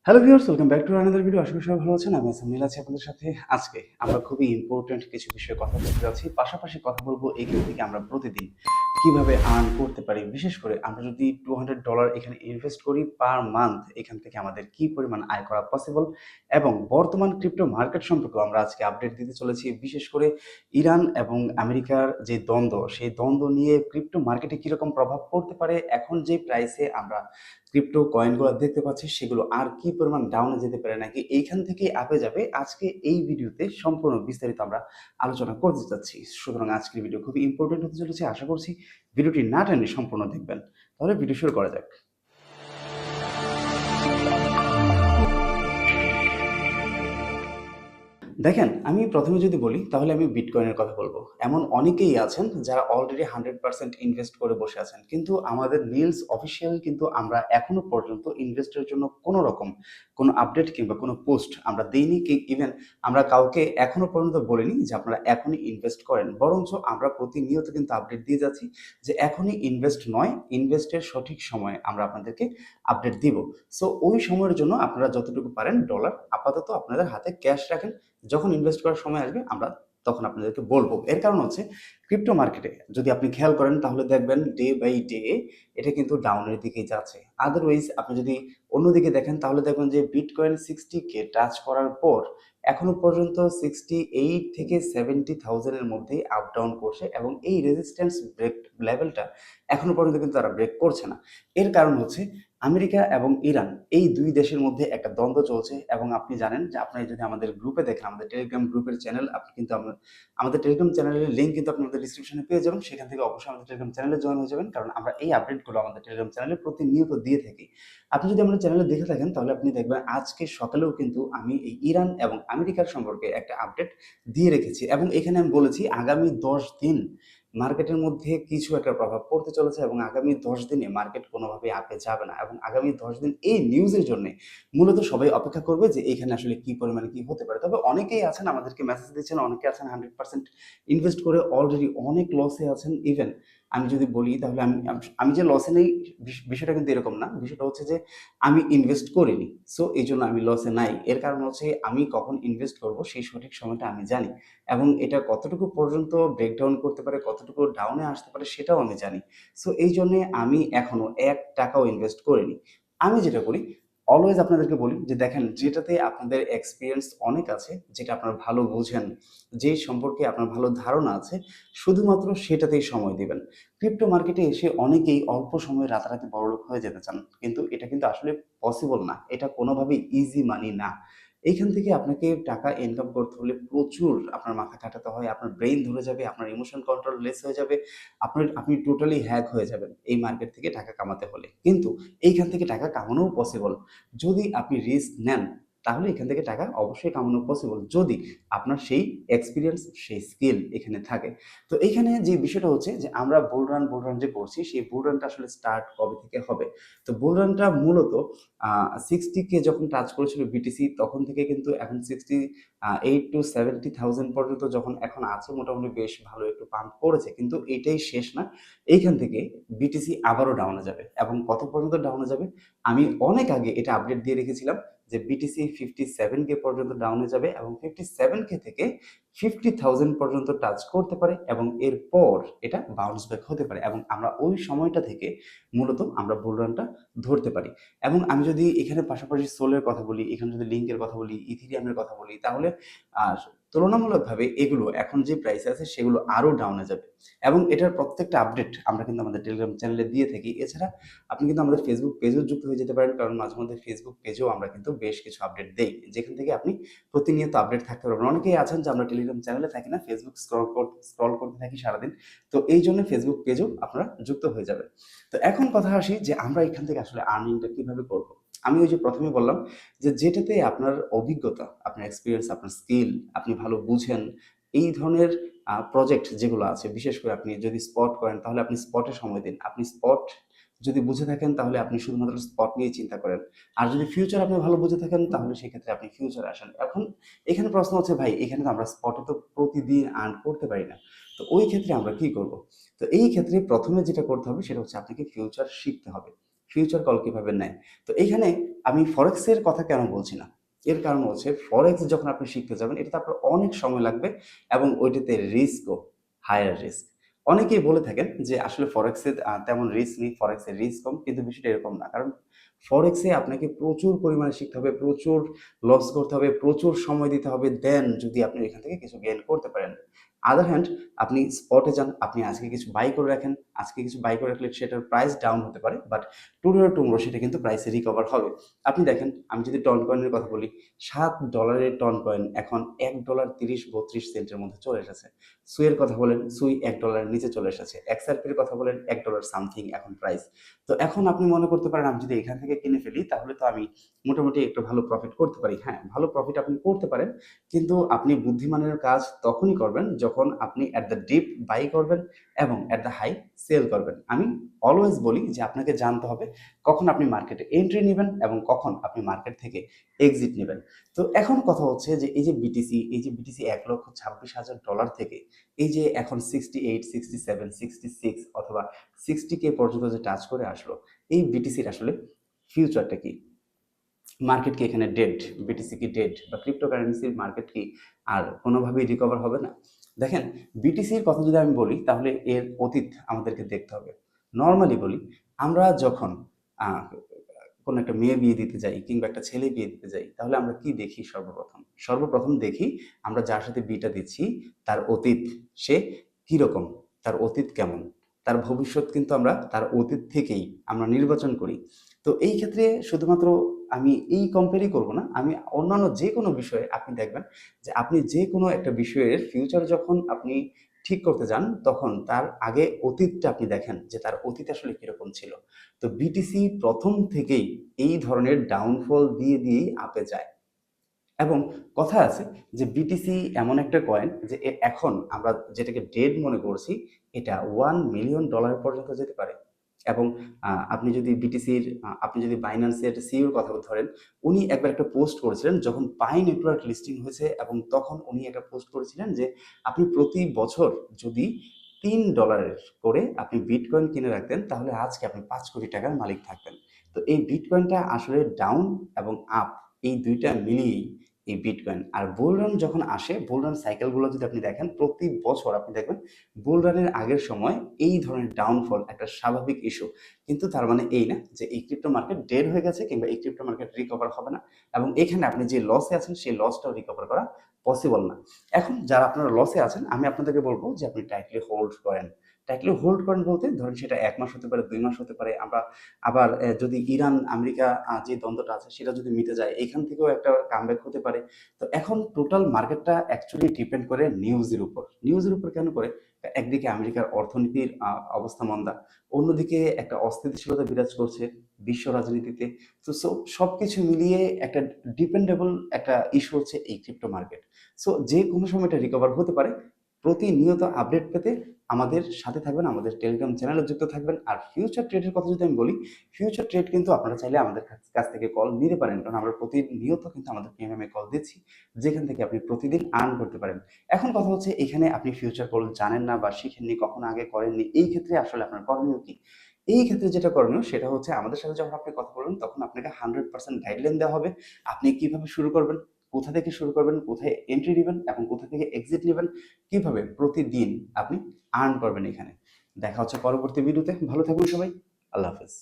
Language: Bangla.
Hello viewers, welcome back to another video. আশা করি সবাই ভালো আছেন। আমি আসাম আছি আপনাদের সাথে। আজকে আমরা খুবই ইম্পর্টেন্ট কিছু বিষয়ে কথা বলতে যাচ্ছি। পাশাপাশি কথা বলবো এখান থেকে আমরা প্রতিদিন কিভাবে আর্ন করতে পারি। বিশেষ করে আমরা যদি $200 এখানে ইনভেস্ট করি পার মান্থ, এখান থেকে আমাদের কি পরিমাণ আয় করা পসিবল এবং বর্তমান ক্রিপ্টো মার্কেট সম্পর্কেও আমরা আজকে আপডেট দিতে চলেছি। বিশেষ করে ইরান এবং আমেরিকার যে দ্বন্দ্ব, সেই দ্বন্দ্ব নিয়ে ক্রিপ্টো মার্কেটে কিরকম প্রভাব পড়তে পারে, এখন যে প্রাইসে আমরা ক্রিপ্টো কয়েনগুলো দেখতে পাচ্ছি সেগুলো আর কি পরিমাণ ডাউনে যেতে পারে নাকি এইখান থেকেই আপে যাবে, আজকে এই ভিডিওতে সম্পূর্ণ বিস্তারিত আমরা আলোচনা করতে চাচ্ছি। সুতরাং আজকের ভিডিও খুবই ইম্পর্টেন্ট হতে চলেছে। আশা করছি ভিডিওটি না টেনে সম্পূর্ণ দেখবেন। তাহলে ভিডিও শুরু করা যাক। দেখেন, আমি প্রথমে যদি বলি তাহলে আমি বিটকয়েনের কথা বলবো। এমন অনেকেই আছেন যারা অলরেডি 100% ইনভেস্ট করে বসে আছেন, কিন্তু আমাদের নিলস অফিসিয়াল কিন্তু আমরা এখনো পর্যন্ত ইনভেস্টের জন্য কোনো রকম কোনো আপডেট কিংবা কোনো পোস্ট আমরা দেইনি। ইভেন আমরা কাউকে এখনো পর্যন্ত বলিনি যে আপনারা এখনই ইনভেস্ট করেন, বরঞ্চ আমরা প্রতিনিয়ত কিন্তু আপডেট দিয়ে যাচ্ছি যে এখনই ইনভেস্ট নয়, ইনভেস্টের সঠিক সময় আমরা আপনাদেরকে আপডেট দিব। সো ওই সময়ের জন্য আপনারা যতটুকু পারেন ডলার আপাতত আপনাদের হাতে ক্যাশ রাখেন। যখন ইনভেস্ট করার সময় আসবে আমরা তখন আপনাদেরকে বলবো। এর কারণ হচ্ছে ক্রিপ্টো মার্কেটে যদি আপনি খেয়াল করেন তাহলে দেখবেন ডে বাই ডে এটা কিন্তু ডাউনের দিকেই যাচ্ছে। আদারওয়াইজ আপনি যদি অন্যদিকে দেখেন তাহলে দেখবেন যে বিটকয়েন 60K টাচ করার পর এখনো পর্যন্ত 68 থেকে 70,000 এর মধ্যেই আপ ডাউন করছে এবং এই রেজিস্ট্যান্স ব্রেক লেভেলটা এখনো পর্যন্ত কিন্তু তারা ব্রেক করছে না। এর কারণ হচ্ছে আমেরিকা এবং ইরান, এই দুই দেশের মধ্যে একটা দ্বন্দ্ব চলছে। এবং আপনি জানেন যে আপনি যদি আমাদের গ্রুপে দেখেন, আমাদের টেলিগ্রাম গ্রুপের চ্যানেল, আপনি কিন্তু আমাদের টেলিগ্রাম চ্যানেলের লিঙ্ক কিন্তু আপনি আমাদের ডিসক্রিপশনে পেয়ে যাবেন। সেখান থেকে অবশ্যই আমাদের টেলিগ্রাম চ্যানেলে জয়েন হয়ে যাবেন, কারণ আমরা এই আপডেটগুলো আমাদের টেলিগ্রাম চ্যানেলে প্রতিনিয়ত দিয়ে থাকি। আপনি যদি আমাদের চ্যানেলে দেখে থাকেন তাহলে আপনি দেখবেন আজকে সকালেও কিন্তু আমি এই ইরান এবং আমেরিকার সম্পর্কে একটা আপডেট দিয়ে রেখেছি এবং এখানে আমি বলেছি আগামী 10 দিন মার্কেটের মধ্যে কিছু একটা প্রভাব পড়তে চলেছে এবং আগামী 10 দিনে মার্কেট কোনোভাবেই আপে যাবে না এবং আগামী 10 দিন এই নিউজের জন্য মূলত সবাই অপেক্ষা করবে যে এখানে আসলে কি পরিমাণে কি হতে পারে। তবে অনেকেই আছেন আমাদেরকে মেসেজ দিচ্ছেন, অনেকে আছেন 100% ইনভেস্ট করে অলরেডি অনেক লসে আছেন। ইভেন আমি যদি বলি তাহলে আমি আমি যে লসে নেই, বিষয়টা কিন্তু এরকম না। বিষয়টা হচ্ছে যে আমি ইনভেস্ট করিনি, সো এই জন্য আমি লসে নাই। এর কারণ হচ্ছে আমি কখন ইনভেস্ট করব সেই সঠিক সময়টা আমি জানি এবং এটা কতটুকু পর্যন্ত ব্রেকডাউন করতে পারে, কতটুকু ডাউনে আসতে পারে সেটাও আমি জানি। সো এই জন্যে আমি এখনো $1 ইনভেস্ট করিনি। আমি যেটা করি, অলওয়েজ আপনাদেরকে বলি যে দেখেন যেটাতে আপনাদের এক্সপিরিয়েন্স অনেক আছে, যেটা আপনারা ভালো বোঝেন, যেই সম্পর্কে আপনার ভালো ধারণা আছে, শুধুমাত্র সেটাতেই সময় দিবেন। ক্রিপ্টো মার্কেটে এসে অনেকেই অল্প সময়ে রাতারাতি বড়লোক হয়ে যেতে চান, কিন্তু এটা কিন্তু আসলে পসিবল না। এটা কোনোভাবেই ইজি মানি না। এইখান থেকে আপনাকে টাকা ইনকাম করতে হলে প্রচুর আপনার মাথা খাটাতে হয়, আপনার ব্রেইন ধরে যাবে, আপনার ইমোশন কন্ট্রোল লেস হয়ে যাবে, আপনি টোটালি হ্যাক হয়ে যাবেন এই মার্কেট থেকে টাকা কামাতে হলে। কিন্তু এইখান থেকে টাকা কামানোও পসিবল যদি আপনি রিস্ক নেন। তাহলে এখান থেকে টাকা অবশ্যই কামানো পসিবল যদি আপনার সেই এক্সপিরিয়েন্স, সেই স্কিল এখানে থাকে। তো এইখানে যে বিষয়টা হচ্ছে যে আমরা বুল রান যে করছি, সেই বুল রানটা আসলে স্টার্ট কবে থেকে হবে। তো বুল রানটা মূলত 60K যখন টাচ করেছিল বিটিসি, তখন থেকে কিন্তু এখন 68 to 70,000 পর্যন্ত যখন এখন আছে, মোটামুটি বেশ ভালো একটু পাম্প করেছে, কিন্তু এটাই শেষ না। এইখান থেকে বিটিসি আবারও ডাউনে যাবে এবং কত পর্যন্ত ডাউনে যাবে আমি অনেক আগে এটা আপডেট দিয়ে রেখেছিলাম যে বিটিসি 57K পর্যন্ত ডাউনে যাবে এবং 57K থেকে 50,000 পর্যন্ত টাচ করতে পারে এবং এরপর এটা বাউন্স ব্যাক হতে পারে এবং আমরা ওই সময়টা থেকে মূলত আমরা বুল রানটা ধরতে পারি। এবং আমি যদি এখানে পাশাপাশি সোলের কথা বলি, এখানে যদি লিঙ্কের কথা বলি, ইথিরিয়ামের কথা বলি, তাহলে আহ, তুলনামূলকভাবে এগুলো এখন যে প্রাইস আছে সেগুলো আরো ডাউনে যাবে এবং এটার প্রত্যেকটা আপডেট আমরা কিন্তু আমাদের টেলিগ্রাম চ্যানেলে দিয়ে থাকি। এছাড়া আপনি কিন্তু আমাদের ফেসবুক পেজেও যুক্ত হয়ে যেতে পারেন, কারণ মাঝে মধ্যে ফেসবুক পেজেও আমরা কিন্তু বেশ কিছু আপডেট দেই, যেখান থেকে আপনি প্রতিনিয়ত আপডেট থাকতে পারবেন। অনেকেই আছেন যে আমরা টেলিগ্রাম চ্যানেলে থাকি না, ফেসবুক স্ক্রল করতে থাকি সারাদিন। তো এই জন্য ফেসবুক পেজেও আপনারা যুক্ত হয়ে যাবেন। তো এখন কথা আসি যে আমরা এখান থেকে আসলে আর্নিংটা কিভাবে করব। আমি ওই যে প্রথমে বললাম যে যেটাতে আপনার অভিজ্ঞতা, আপনার এক্সপিরিয়েন্স, আপনার স্কিল, আপনি ভালো বুঝেন, এই ধরনের প্রজেক্ট যেগুলো আছে, বিশেষ করে আপনি যদি স্পট করেন তাহলে আপনি স্পটে সময় দিন। আপনি স্পট যদি বুঝে থাকেন তাহলে আপনি শুধুমাত্র স্পট নিয়ে চিন্তা করেন। আর যদি ফিউচার আপনি ভালো বুঝে থাকেন তাহলে সেক্ষেত্রে আপনি ফিউচারে আসেন। এখন এখানে প্রশ্ন হচ্ছে ভাই, এখানে তো আমরা স্পটে তো প্রতিদিন আর্ন করতে পারি না, তো ওই ক্ষেত্রে আমরা কি করব। তো এই ক্ষেত্রে প্রথমে যেটা করতে হবে সেটা হচ্ছে আপনাকে ফিউচার শিখতে হবে। ফিউচার কল কিভাবে নেয়, তো এইখানে আমি ফরেক্সের কথা কেন বলছি না, এর কারণ হচ্ছে ফরেক্স যখন আপনি শিখতে যাবেন এটাতে আপনার অনেক সময় লাগবে এবং ওইটাতে রিস্কও হায়ার রিস্ক। অনেকেই বলে থাকেন যে আসলে ফরেক্সে তেমন রিস্ক নেই, ফরেক্সের রিস্ক কম, কিন্তু বিষয়টা এরকম না। কারণ ফরেক্সে আপনাকে প্রচুর পরিমাণে শিখতে হবে, প্রচুর লস করতে হবে, প্রচুর সময় দিতে হবে, দেন যদি আপনি এখান থেকে কিছু গেইন করতে পারেন। আদার হ্যান্ড আপনি স্পটে যান, আপনি আজকে কিছু বাই করে রাখেন, আজকে কিছু বাই করে রাখলে সেটার প্রাইস ডাউন হতে পারে, বাট টুমরো সেটা কিন্তু প্রাইসে রিকভার হবে। আপনি দেখেন, আমি যদি টন কয়েনের কথা বলি, $7 টন কয়েন এখন $1.30-32 মধ্যে চলে এসেছে। সুইয়ের কথা বলেন, সুই $1 নিচে চলে এসেছে। এক্সআরপির কথা বলেন, $1 সামথিং এখন প্রাইস। তো এখন আপনি মনে করতে পারেন আমি যদি এখান থেকে কিনে ফেলি তাহলে তো আমি মোটামুটি একটু ভালো প্রফিট করতে পারি। হ্যাঁ, ভালো প্রফিট আপনি করতে পারেন, কিন্তু আপনি বুদ্ধিমানের কাজ তখনই করবেন যখন আপনি অ্যাট দ্য ডিপ বাই করবেন এবং অ্যাট দ্য হাই সেল করবেন। আমি অলওয়েজ বলি যে আপনাকে জানতে হবে কখন আপনি মার্কেটে এন্ট্রি নেবেন এবং কখন আপনি মার্কেট থেকে এক্সিট নেবেন। তো এখন কথা হচ্ছে যে এই যে বিটিসি $1,26,000 থেকে এই যে এখন 68, 67, 66 অথবা 60K পর্যন্ত যে টাচ করে আসলো, এই বিটিসির আসলে ফিউচারটা কি? মার্কেট কি এখানে ডেড? বিটিসি কি ডেড? বা ক্রিপ্টোকারেন্সির মার্কেট কি আর কোনোভাবেই রিকভার হবে না? দেখেন, বিটিসির কথা যদি আমি বলি তাহলে এর অতীত আমাদেরকে দেখতে হবে। নর্মালি বলি, আমরা যখন আহ, কোনো একটা মেয়ে বিয়ে দিতে যাই কিংবা একটা ছেলে বিয়ে দিতে যাই তাহলে আমরা কি দেখি? সর্বপ্রথম দেখি আমরা যার সাথে বিয়েটা দিচ্ছি তার অতীত, সে কিরকম, তার অতীত কেমন, তার ভবিষ্যৎ কিন্তু আমরা তার অতীত থেকেই আমরা নির্বাচন করি। তো এই ক্ষেত্রে শুধুমাত্র আমি এই কম্পেয়ারই করব না, আমি অন্যান্য যে কোনো বিষয়ে আপনি দেখবেন যে আপনি যে কোনো একটা বিষয়ের ফিউচার যখন আপনি ঠিক করতে যান তখন তার আগে অতীতটা আপনি দেখেন যে তার অতীত আসলে কিরকম ছিল। তো বিটিসি প্রথম থেকেই এই ধরনের ডাউনফল দিয়ে দিয়েই আপে যায়। এবং কথা আছে যে বিটিসি এমন একটা কয়েন যে এখন আমরা যেটাকে ডেড মনে করছি এটা $1 মিলিয়ন পর্যন্ত যেতে পারে। এবং আপনি যদি বিটিসির আপনি যদি বাইন্যান্সের সিইওর কথা ধরেন, উনি একবার একটা পোস্ট করেছিলেন যখন পাই নেটওয়ার্ক লিস্টিং হয়েছে, এবং তখন উনি একটা পোস্ট করেছিলেন যে আপনি প্রতি বছর যদি $3 করে আপনি বিটকয়েন কিনে রাখতেন তাহলে আজকে আপনি $5 কোটি মালিক থাকতেন। তো এই বিটকয়েনটা আসলে ডাউন এবং আপ এই দুইটা মিলিয়েই এই বিটকয়েন। আর বুল রান যখন আসে, বুল রান সাইকেলগুলো যদি আপনি দেখেন প্রতি বছর আপনি দেখবেন বুল রানের আগের সময় এই ধরনের ডাউনফল একটা স্বাভাবিক ইস্যু। কিন্তু তার মানে এই না যে এই ক্রিপ্টো মার্কেট ডেড হয়ে গেছে কিংবা এই ক্রিপ্টো মার্কেট রিকভার হবে না, এবং এখানে আপনি যে লসে আছেন সেই লসটাও রিকভার করা পসিবল না। এখন যারা আপনারা লসে আছেন আমি আপনাদেরকে বলবো যে আপনি টাইটলি হোল্ড করেন। টাইটলি হোল্ড করেন বলতে ধরেন সেটা 1 মাস হতে পারে, 2 মাস হতে পারে। আমরা আবার যদি ইরান আমেরিকা যে দ্বন্দ্বটা আছে সেটা যদি মিটে যায় এখান থেকেও একটা কামব্যাক হতে পারে। তো এখন টোটাল মার্কেটটা অ্যাকচুয়ালি ডিপেন্ড করে নিউজের উপর কেন করে? একদিকে আমেরিকার অর্থনীতির অবস্থা মন্দা, অন্যদিকে একটা অস্থিতিশীলতা বিরাজ করছে বিশ্ব রাজনীতিতে। তো সবকিছু মিলিয়ে একটা ডিপেন্ডেবল একটা ইস্যু হচ্ছে এই ক্রিপ্টো মার্কেট। সো যে কোনো সময় এটা রিকভার হতে পারে। প্রতিনিয়ত আপডেট পেতে আমাদের সাথে থাকবেন, আমাদের টেলিগ্রাম চ্যানেলে যুক্ত থাকবেন। আর ফিউচার ট্রেডের কথা যদি আমি বলি, ফিউচার ট্রেড কিন্তু আপনারা চাইলে আমাদের কাছ থেকে কল নিতে পারেন, কারণ আমরা প্রতিনিয়ত কিন্তু আমাদের প্রিমিয়ামে কল দিচ্ছি যেখান থেকে আপনি প্রতিদিন আর্ন করতে পারেন। এখন কথা হচ্ছে এখানে আপনি ফিউচার কল জানেন না বা শিখেননি, কখনো আগে করেননি, এই ক্ষেত্রে আসলে আপনার করণীয় কি? এই ক্ষেত্রে যেটা করণীয় সেটা হচ্ছে আমাদের সাথে যখন আপনি কথা বলবেন তখন আপনাকে 100% গাইডলাইন দেওয়া হবে। আপনি কিভাবে শুরু করবেন, কোথা থেকে শুরু করবেন, কোথায় এন্ট্রি নেবেন এবং কোথা থেকে এক্সিট নেবেন, কিভাবে প্রতিদিন আপনি আর্ন করবেন এখানে। দেখা হচ্ছে পরবর্তী ভিডিওতে। ভালো থাকবেন সবাই। আল্লাহ হাফেজ।